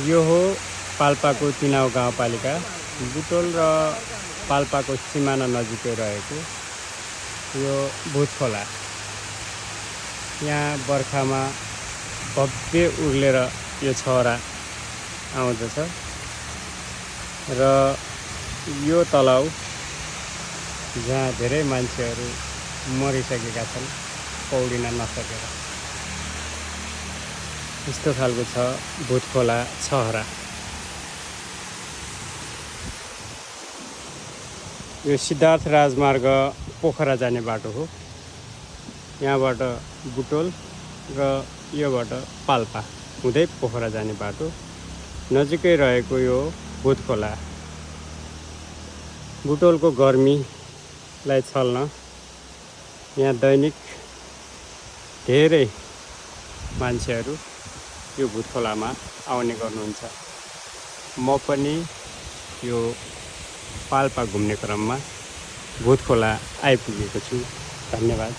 यो हो पाल्पाको चुनाव गाउँपालिका। बुटोल र पाल्पाको सिमाना नजिकै रहेको यो भूतखोला। यहाँ बर्खामा भव्य उर्लेर यो छहरा आउँदछ र यो तलाउ जहाँ धेरै मान्छेहरू मरिसकेका छन् पौडिन नसकेर। यस्तो खालको छ भूतखोला छहरा। यो सिद्धार्थ राजमार्ग पोखरा जाने बाटो हो। यहाँबाट बुटोल र योबाट पाल्पा हुँदै पोखरा जाने बाटो। नजिकै रहेको यो भूतखोला। बुटोलको गर्मीलाई छल्न यहाँ दैनिक धेरै मान्छेहरू यो भूतखोलामा आउने गर्नुहुन्छ। म पनि यो पाल्पा घुम्ने क्रममा भूतखोला आइपुगेको छु। धन्यवाद।